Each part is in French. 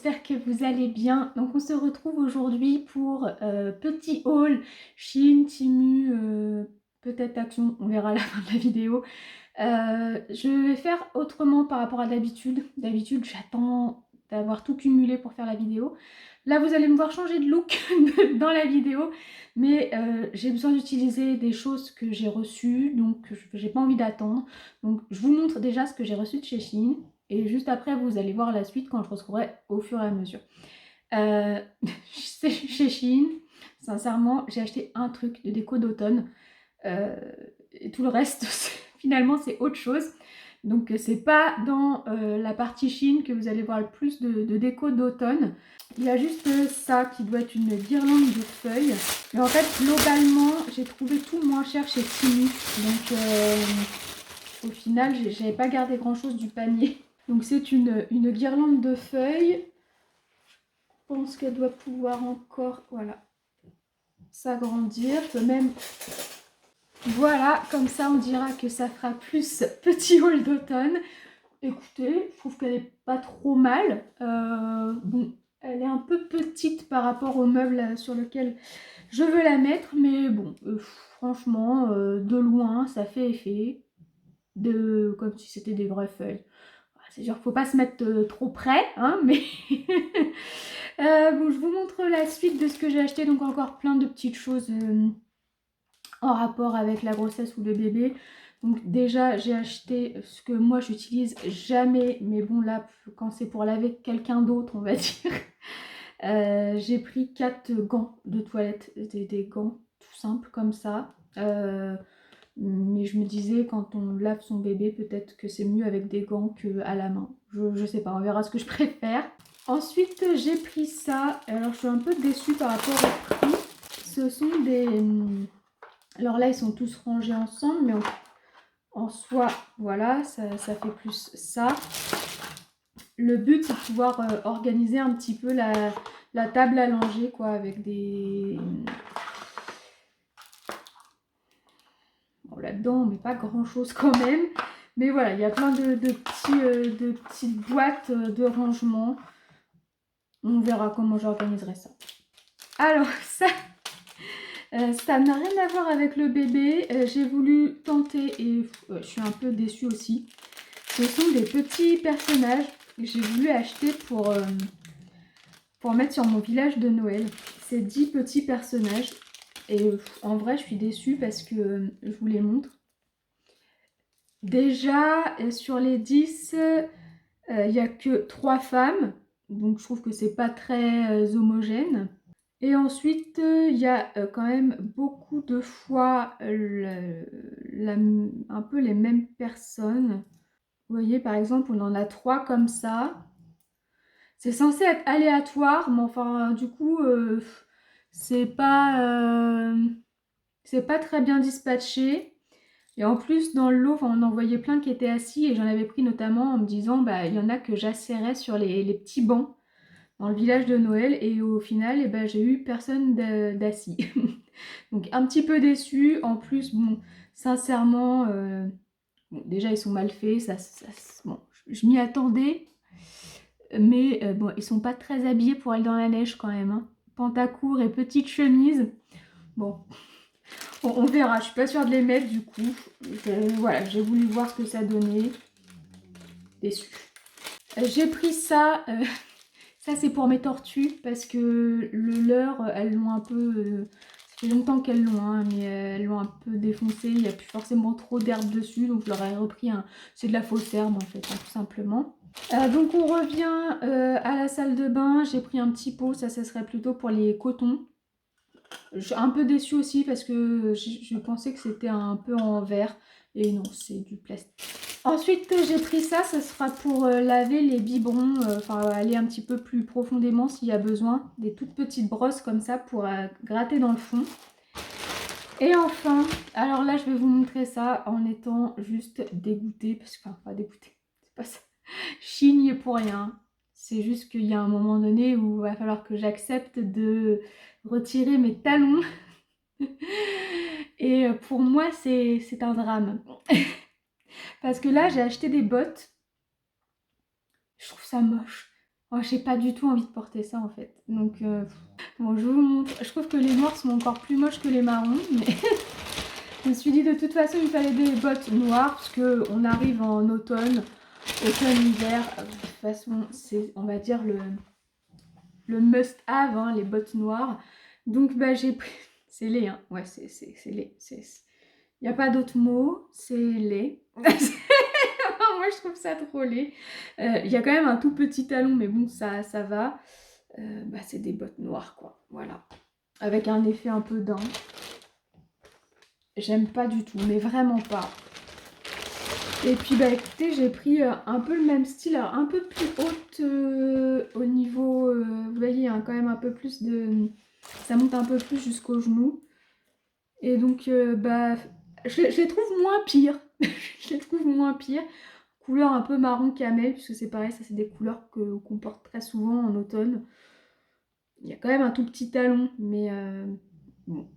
j'espère que vous allez bien. Donc on se retrouve aujourd'hui pour petit haul Shein, Temu, peut-être Action, on verra à la fin de la vidéo. Je vais faire autrement par rapport à d'habitude. D'habitude j'attends d'avoir tout cumulé pour faire la vidéo. Là vous allez me voir changer de look dans la vidéo, mais j'ai besoin d'utiliser des choses que j'ai reçues, donc j'ai pas envie d'attendre. Donc je vous montre déjà ce que j'ai reçu de chez Shein. Et juste après, vous allez voir la suite quand je retrouverai au fur et à mesure. Chez Shein, sincèrement, j'ai acheté un truc de déco d'automne. Et tout le reste, finalement, c'est autre chose. Donc c'est pas dans la partie Shein que vous allez voir le plus de déco d'automne. Il y a juste ça qui doit être une guirlande de feuilles. Mais en fait, globalement, j'ai trouvé tout moins cher chez Temu. Donc au final, j'avais pas gardé grand chose du panier. Donc c'est une guirlande de feuilles. Je pense qu'elle doit pouvoir encore, voilà, s'agrandir. Je peux même, voilà, comme ça on dira que ça fera plus petit haul d'automne. Écoutez, je trouve qu'elle est pas trop mal. Bon, elle est un peu petite par rapport au meuble sur lequel je veux la mettre, mais bon, franchement, de loin, ça fait effet comme si c'était des vraies feuilles. C'est sûr qu'il ne faut pas se mettre trop près, hein, mais bon, je vous montre la suite de ce que j'ai acheté. Donc encore plein de petites choses en rapport avec la grossesse ou le bébé. Donc déjà, j'ai acheté ce que moi j'utilise jamais, mais bon là, quand c'est pour laver quelqu'un d'autre, on va dire. J'ai pris 4 gants de toilette, des gants tout simples comme ça. Mais je me disais, quand on lave son bébé, peut-être que c'est mieux avec des gants qu'à la main. Je sais pas, on verra ce que je préfère. Ensuite, j'ai pris ça. Alors, je suis un peu déçue par rapport au prix. Ce sont des... Alors là, ils sont tous rangés ensemble, mais en soi, voilà, ça fait plus ça. Le but, c'est de pouvoir organiser un petit peu la table à langer, quoi, avec des... Bon, là-dedans, on met pas grand-chose quand même. Mais voilà, il y a plein de petites boîtes de rangement. On verra comment j'organiserai ça. Alors, ça n'a rien à voir avec le bébé. J'ai voulu tenter et je suis un peu déçue aussi. Ce sont des petits personnages que j'ai voulu acheter pour mettre sur mon village de Noël. C'est 10 petits personnages. Et en vrai, je suis déçue parce que je vous les montre. Déjà, sur les 10, il n'y a que 3 femmes. Donc je trouve que c'est pas très homogène. Et ensuite, il y a quand même beaucoup de fois un peu les mêmes personnes. Vous voyez, par exemple, on en a 3 comme ça. C'est censé être aléatoire, mais enfin, du coup, c'est pas très bien dispatché. Et en plus, dans le lot, on en voyait plein qui étaient assis et j'en avais pris notamment en me disant, bah, il y en a que j'asserrais sur les petits bancs dans le village de Noël et au final, eh ben, j'ai eu personne d'assis. Donc un petit peu déçue. En plus, bon, sincèrement, bon, déjà ils sont mal faits, bon, je m'y attendais, mais bon, ils sont pas très habillés pour aller dans la neige quand même. Hein. Pantacourt et petite chemise. Bon, on verra, je suis pas sûre de les mettre du coup. Voilà, j'ai voulu voir ce que ça donnait. Déçue. J'ai pris ça, ça c'est pour mes tortues parce que le leur, elles l'ont un peu... ça fait longtemps qu'elles l'ont, hein, mais elles l'ont un peu défoncé, il n'y a plus forcément trop d'herbe dessus, donc je leur ai repris un... C'est de la fausse herbe en fait, hein, tout simplement. Donc on revient à la salle de bain, j'ai pris un petit pot, ça serait plutôt pour les cotons. Je suis un peu déçue aussi parce que je pensais que c'était un peu en verre. Et non, c'est du plastique. Ensuite, j'ai pris ça. Ce sera pour laver les biberons. Enfin, aller un petit peu plus profondément s'il y a besoin. Des toutes petites brosses comme ça pour gratter dans le fond. Et enfin, alors là, je vais vous montrer ça en étant juste dégoûtée. Parce que, enfin, pas dégoûtée. C'est pas ça. Chigne pour rien. C'est juste qu'il y a un moment donné où il va falloir que j'accepte de retirer mes talons. Et pour moi, c'est un drame. Parce que là, j'ai acheté des bottes. Je trouve ça moche. Oh, j'ai pas du tout envie de porter ça en fait. Donc, bon, je vous montre. Je trouve que les noirs sont encore plus moches que les marrons. Mais je me suis dit de toute façon, il fallait des bottes noires parce qu'on arrive en automne, automne-hiver. De toute façon, c'est, on va dire, le must-have, hein, les bottes noires. Donc, bah, j'ai pris. C'est laid, hein. Ouais, c'est laid. Il n'y a pas d'autre mot. C'est laid. Moi, je trouve ça trop laid. Il y a quand même un tout petit talon, mais bon, ça va. Bah, c'est des bottes noires, quoi. Voilà. Avec un effet un peu daim. J'aime pas du tout, mais vraiment pas. Et puis, bah écoutez, j'ai pris un peu le même style, alors un peu plus haute au niveau... vous voyez, hein, quand même un peu plus de... Ça monte un peu plus jusqu'au genou. Et donc, bah, je les trouve moins pires. Je les trouve moins pires. Couleur un peu marron camel, puisque c'est pareil, ça c'est des couleurs qu'on porte très souvent en automne. Il y a quand même un tout petit talon, mais bon,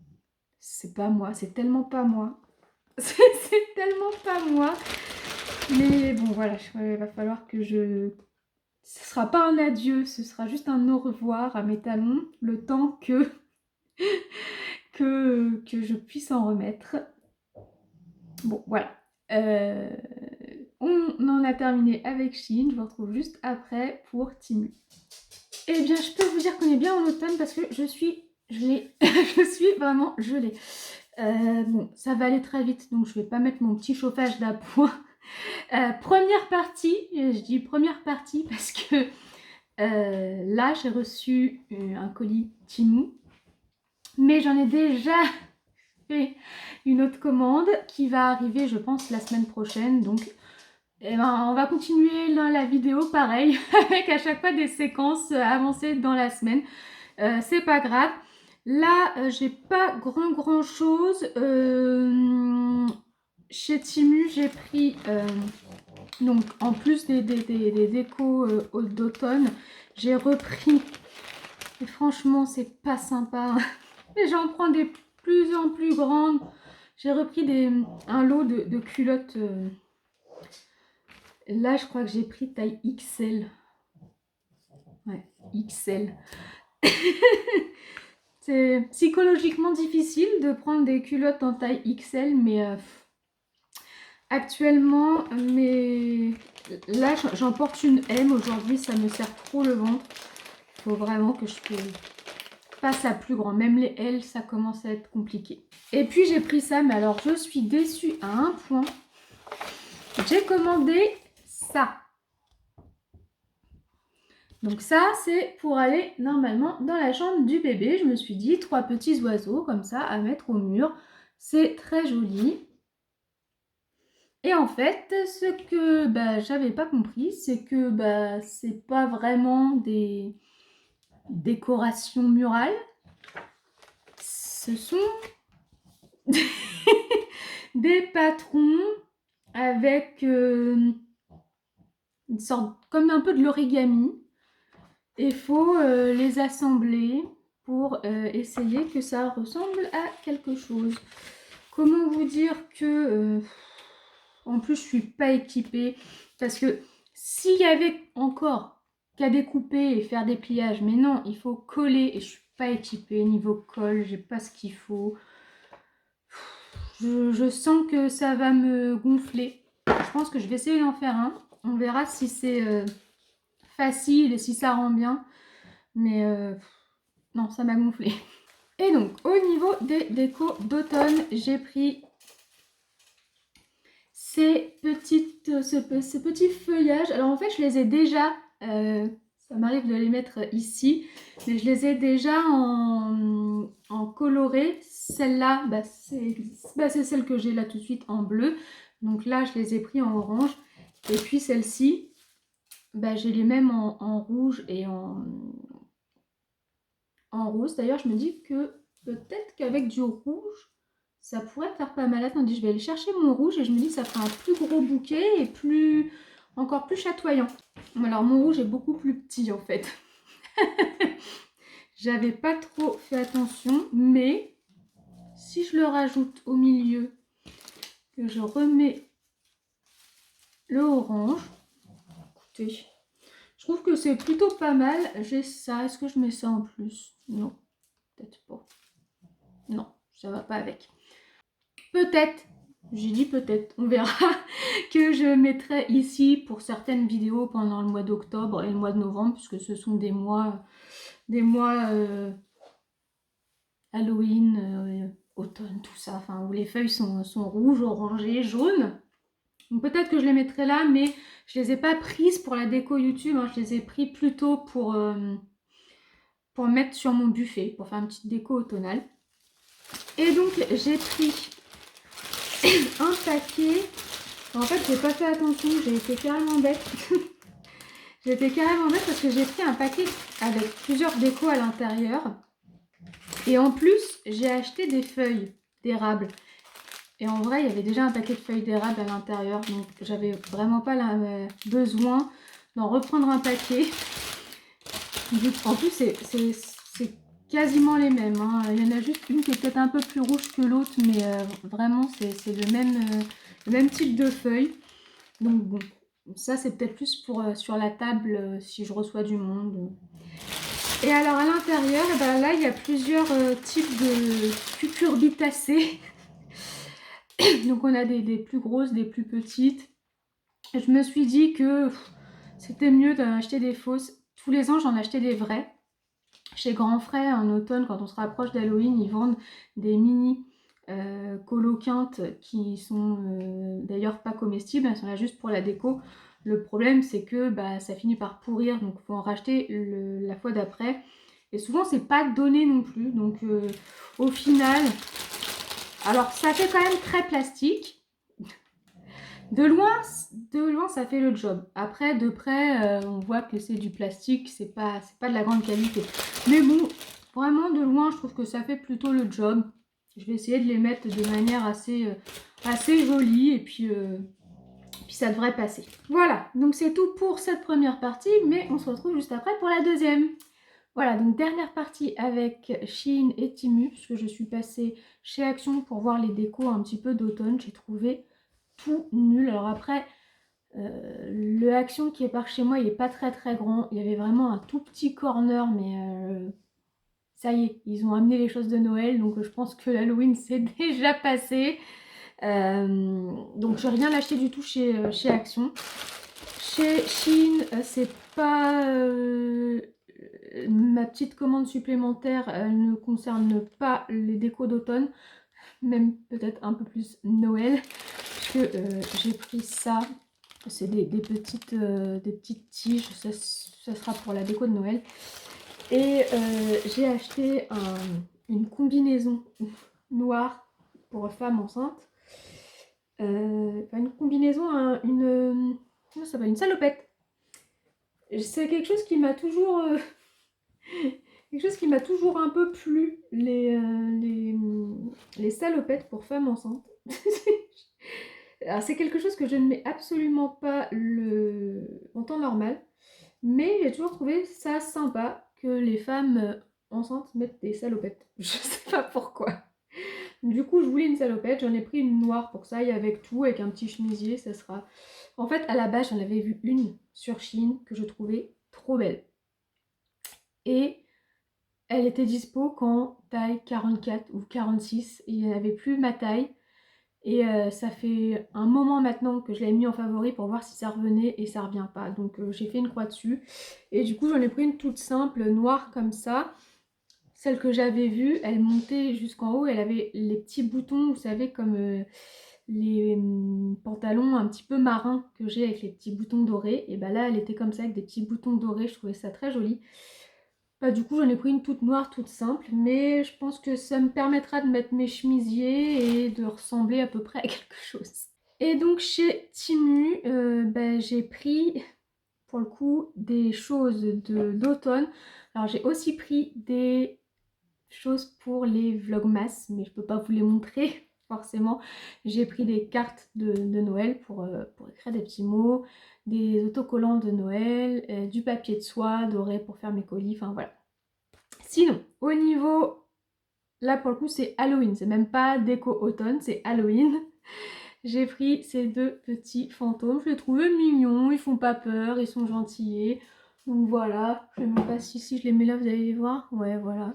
c'est pas moi, c'est tellement pas moi. C'est tellement pas moi. Mais bon, voilà, il va falloir que je... Ce sera pas un adieu, ce sera juste un au revoir à mes talons, le temps que je puisse en remettre. Bon, voilà. On en a terminé avec Shein. Je vous retrouve juste après pour Temu. Eh bien, je peux vous dire qu'on est bien en automne parce que je suis gelée. Je suis vraiment gelée. Bon, ça va aller très vite, donc je vais pas mettre mon petit chauffage d'appoint. Première partie, je dis première partie parce que là, j'ai reçu un colis Temu. Mais j'en ai déjà fait une autre commande qui va arriver, je pense, la semaine prochaine. Donc, eh ben, on va continuer la vidéo pareil, avec à chaque fois des séquences avancées dans la semaine. C'est pas grave. Là, j'ai pas grand chose. Chez Temu, j'ai pris, donc en plus des décos d'automne, j'ai repris. Et franchement, c'est pas sympa. Et j'en prends des plus en plus grandes. J'ai repris un lot de culottes. Là, je crois que j'ai pris taille XL. Ouais, XL. C'est psychologiquement difficile de prendre des culottes en taille XL, mais actuellement, là, j'en porte une M. Aujourd'hui, ça me serre trop le ventre. Il faut vraiment que je passe à plus grand. Même les L, ça commence à être compliqué. Et puis, j'ai pris ça, mais alors, je suis déçue à un point. J'ai commandé ça. Donc ça, c'est pour aller normalement dans la chambre du bébé. Je me suis dit, 3 petits oiseaux comme ça à mettre au mur. C'est très joli. Et en fait, ce que j'avais pas compris, c'est que c'est pas vraiment des décorations murales. Ce sont des patrons avec une sorte comme un peu de l'origami. Il faut les assembler pour essayer que ça ressemble à quelque chose. Comment vous dire que... en plus, je suis pas équipée. Parce que s'il y avait encore qu'à découper et faire des pliages, mais non, il faut coller et je suis pas équipée. Niveau colle, j'ai pas ce qu'il faut. Je sens que ça va me gonfler. Je pense que je vais essayer d'en faire un. On verra si c'est facile et si ça rend bien. Mais non, ça m'a gonflé. Et donc, au niveau des décos d'automne, j'ai pris ces petits feuillages. Alors en fait, je les ai déjà, ça m'arrive de les mettre ici, mais je les ai déjà en coloré. Celle-là, c'est celle que j'ai là tout de suite en bleu. Donc là, je les ai pris en orange. Et puis celle-ci, j'ai les mêmes en rouge et en rose. D'ailleurs, je me dis que peut-être qu'avec du rouge, ça pourrait faire pas mal. Attendez, je vais aller chercher mon rouge et je me dis que ça fera un plus gros bouquet et encore plus chatoyant. Alors, mon rouge est beaucoup plus petit en fait. J'avais pas trop fait attention, mais si je le rajoute au milieu, que je remets le orange, écoutez, Je trouve que c'est plutôt pas mal. J'ai ça. Est-ce que je mets ça en plus? Non, peut-être pas. Non, ça va pas avec. Peut-être, j'ai dit peut-être, on verra, que je mettrai ici pour certaines vidéos pendant le mois d'octobre et le mois de novembre, puisque ce sont des mois Halloween, automne, tout ça, enfin où les feuilles sont rouges, orangées, jaunes. Donc peut-être que je les mettrai là, mais je les ai pas prises pour la déco YouTube, hein, je les ai pris plutôt pour mettre sur mon buffet, pour faire une petite déco automnale. Et donc j'ai pris un paquet. En fait, j'ai pas fait attention, j'ai été carrément bête. J'ai été carrément bête parce que j'ai pris un paquet avec plusieurs décos à l'intérieur. Et en plus, j'ai acheté des feuilles d'érable. Et en vrai, il y avait déjà un paquet de feuilles d'érable à l'intérieur. Donc, j'avais vraiment pas besoin d'en reprendre un paquet. En plus, c'est quasiment les mêmes, hein. Il y en a juste une qui est peut-être un peu plus rouge que l'autre, mais vraiment, c'est le même type de feuilles. Donc, bon, ça, c'est peut-être plus pour sur la table si je reçois du monde. Et alors, à l'intérieur, eh ben, là, il y a plusieurs types de cucurbitacées. Donc, on a des plus grosses, des plus petites. Je me suis dit que c'était mieux d'en acheter des fausses. Tous les ans, j'en achetais des vraies. Chez Grand Frais, en automne, quand on se rapproche d'Halloween, ils vendent des mini coloquintes qui sont d'ailleurs pas comestibles, elles sont là juste pour la déco. Le problème, c'est que bah, ça finit par pourrir, donc il faut en racheter la fois d'après. Et souvent, c'est pas donné non plus. Donc au final, alors ça fait quand même très plastique. De loin, ça fait le job. Après, de près, on voit que c'est du plastique, c'est pas de la grande qualité. Mais bon, vraiment de loin, je trouve que ça fait plutôt le job. Je vais essayer de les mettre de manière assez jolie et puis ça devrait passer. Voilà, donc c'est tout pour cette première partie, mais on se retrouve juste après pour la deuxième. Voilà, donc dernière partie avec Shein et Temu, puisque je suis passée chez Action pour voir les décos un petit peu d'automne. J'ai trouvé tout nul. Alors après, le Action qui est par chez moi, il n'est pas très grand. Il y avait vraiment un tout petit corner, mais ça y est, ils ont amené les choses de Noël, donc je pense que l'Halloween c'est déjà passé. Donc j'ai rien acheté du tout chez Action. Chez Shein, c'est pas ma petite commande supplémentaire, elle ne concerne pas les décos d'automne, même peut-être un peu plus Noël, puisque j'ai pris ça. C'est des petites tiges, ça sera pour la déco de Noël. Et j'ai acheté une combinaison noire pour femme enceinte. Une combinaison, comment ça s'appelle, une salopette. C'est quelque chose qui m'a toujours un peu plu, les salopettes pour femmes enceintes. Alors c'est quelque chose que je ne mets absolument pas en temps normal, mais j'ai toujours trouvé ça sympa que les femmes enceintes mettent des salopettes. Je sais pas pourquoi. Du coup, je voulais une salopette, j'en ai pris une noire pour que ça aille avec tout, avec un petit chemisier, ça sera... En fait, à la base, j'en avais vu une sur Shein que je trouvais trop belle. Et elle était dispo qu'en taille 44 ou 46, il n'y avait plus ma taille. Et ça fait un moment maintenant que je l'ai mis en favori pour voir si ça revenait et ça revient pas. Donc j'ai fait une croix dessus. Et du coup, j'en ai pris une toute simple, noire comme ça. Celle que j'avais vue, elle montait jusqu'en haut, elle avait les petits boutons, vous savez, comme les pantalons un petit peu marins que j'ai avec les petits boutons dorés. Et bah là, elle était comme ça avec des petits boutons dorés, je trouvais ça très joli. Bah, du coup, j'en ai pris une toute noire, toute simple, mais je pense que ça me permettra de mettre mes chemisiers et de ressembler à peu près à quelque chose. Et donc chez Temu, bah, j'ai pris pour le coup des choses d'automne. Alors j'ai aussi pris des choses pour les vlogmas, mais je peux pas vous les montrer forcément. J'ai pris des cartes de Noël pour écrire des petits mots, des autocollants de Noël, du papier de soie doré pour faire mes colis, enfin voilà. Sinon, au niveau, là pour le coup c'est Halloween, c'est même pas déco automne, c'est Halloween. J'ai pris ces deux petits fantômes, je les trouve mignons, ils font pas peur, ils sont gentillés. Donc voilà, je ne sais même pas si je les mets là, vous allez les voir. Ouais, voilà.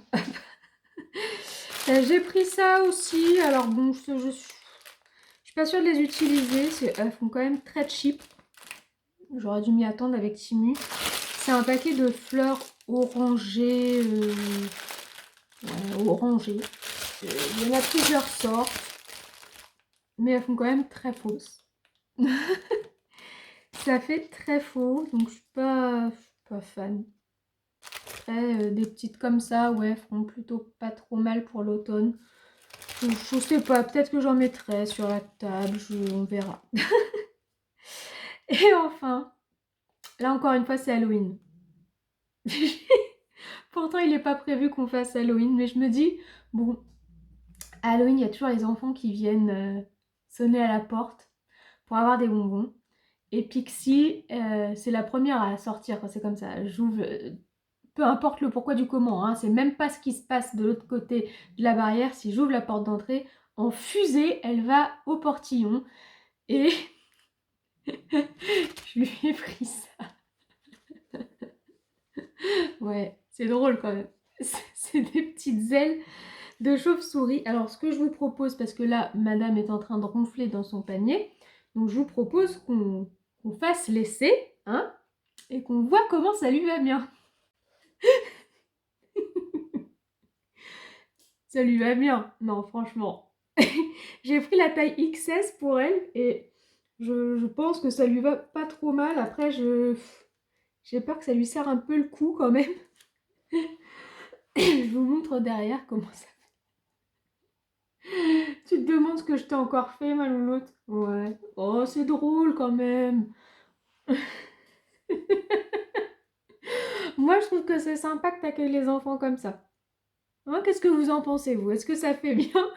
J'ai pris ça aussi. Alors bon, je suis pas sûre de les utiliser. Elles font quand même très cheap. J'aurais dû m'y attendre avec Timu. C'est un paquet de fleurs orangées. Ouais, orangées. Il y en a plusieurs sortes. Mais elles font quand même très fausses. Ça fait très faux. Donc je suis pas fan. Après, des petites comme ça, ouais, feront plutôt pas trop mal pour l'automne. Je sais pas, peut-être que j'en mettrai sur la table, on verra. Et enfin, là encore une fois, c'est Halloween. Pourtant, il n'est pas prévu qu'on fasse Halloween, mais je me dis, bon, à Halloween, il y a toujours les enfants qui viennent sonner à la porte pour avoir des bonbons. Et Pixie, c'est la première à sortir, c'est comme ça. J'ouvre, peu importe le pourquoi du comment, hein, c'est même pas ce qui se passe de l'autre côté de la barrière. Si j'ouvre la porte d'entrée, en fusée, elle va au portillon. Et je lui ai pris ça. Ouais, c'est drôle quand même. C'est des petites ailes de chauve-souris. Alors, ce que je vous propose, parce que là, madame est en train de ronfler dans son panier, donc je vous propose qu'on fasse l'essai, hein, et qu'on voit comment ça lui va bien. Ça lui va bien. Non, franchement. J'ai pris la taille XS pour elle et je pense que ça lui va pas trop mal. Après, j'ai peur que ça lui serre un peu le cou quand même. Je vous montre derrière comment ça fait. Tu te demandes ce que je t'ai encore fait, ma louloute? Ouais. Oh, c'est drôle quand même. Moi, je trouve que c'est sympa que t'accueilles les enfants comme ça. Hein, qu'est-ce que vous en pensez, vous? Est-ce que ça fait bien?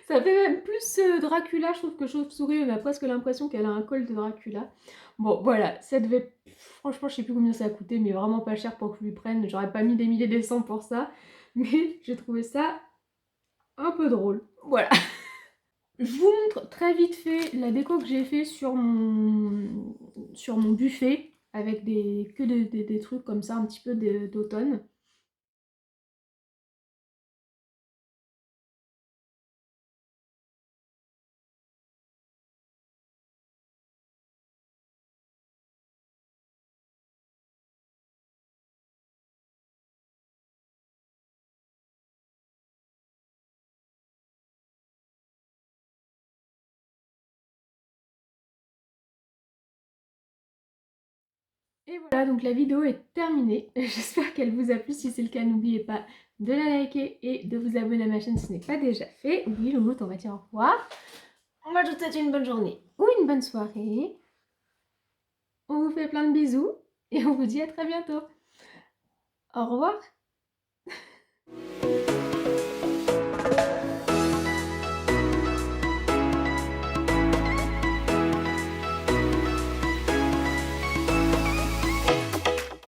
Ça fait même plus Dracula, je trouve, que Chauve-souris. On a presque l'impression qu'elle a un col de Dracula. Bon, voilà, ça devait... Franchement, je sais plus combien ça a coûté, mais vraiment pas cher pour que je lui prenne. J'aurais pas mis des milliers des cents pour ça. Mais j'ai trouvé ça un peu drôle. Voilà. Je vous montre très vite fait la déco que j'ai fait sur mon buffet. Avec des trucs comme ça, un petit peu d'automne. Et voilà, donc la vidéo est terminée. J'espère qu'elle vous a plu. Si c'est le cas, n'oubliez pas de la liker et de vous abonner à ma chaîne si ce n'est pas déjà fait. Oui, Louloute, on va dire au revoir. Moi, je vous souhaite une bonne journée ou une bonne soirée. On vous fait plein de bisous et on vous dit à très bientôt. Au revoir.